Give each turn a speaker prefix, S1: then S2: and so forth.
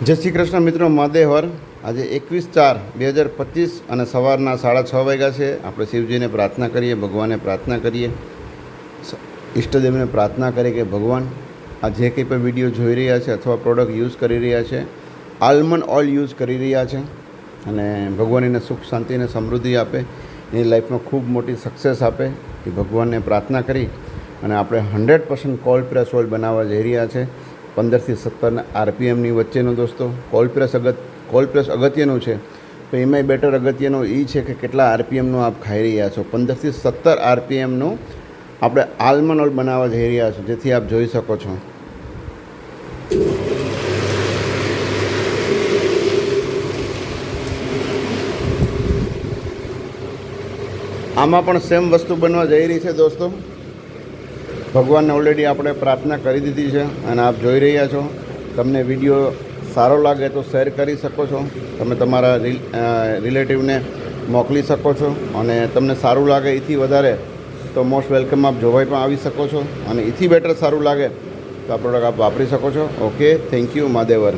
S1: જય શ્રી કૃષ્ણ મિત્રો, મહાદેવર. આજે 21/4/2025 અને સવારના 6:30 વાગ્યા છે. આપણે શિવજીને પ્રાર્થના કરીએ, ભગવાનને પ્રાર્થના કરીએ, ઈષ્ટદેવને પ્રાર્થના કરીએ કે ભગવાન આ જે કંઈ પણ વિડીયો જોઈ રહ્યા છે અથવા પ્રોડક્ટ યુઝ કરી રહ્યા છે, આલમંડ ઓઇલ યુઝ કરી રહ્યા છે, અને ભગવાન એને સુખ શાંતિ અને સમૃદ્ધિ આપે, એની લાઈફમાં ખૂબ મોટી સક્સેસ આપે એ ભગવાનને પ્રાર્થના કરી અને આપણે 100% કોલ્ડ પ્રેસ ઓઇલ બનાવવા જઈ રહ્યા છે. 15 થી 17 આરપીએમની વચ્ચેનો દોસ્તો. કોલ્ડ પ્રેસ અગત્યનું છે, તો એમાંય બેટર અગત્યનું એ છે કે કેટલા આરપીએમનું આપ ખાઈ રહ્યા છો. 15 થી 17 આરપીએમનું આપણે આલમંડ ઓઇલ બનાવવા જઈ રહ્યા છો, જેથી આપ જોઈ શકો છો. આમાં પણ સેમ વસ્તુ બનવા જઈ રહી છે દોસ્તો. ભગવાનને ઓલરેડી આપણે પ્રાર્થના કરી દીધી છે અને આપ જોઈ રહ્યા છો. તમને વિડીયો સારો લાગે તો શેર કરી શકો છો, તમે તમારા રિલેટિવને મોકલી શકો છો, અને તમને સારું લાગે એથી વધારે તો મોસ્ટ વેલકમ આપ જોવાઈ પણ આવી શકો છો, અને એથી બેટર સારું લાગે તો આ પ્રોડક્ટ આપ વાપરી શકો છો. Okay, thank you. મહાદેવર.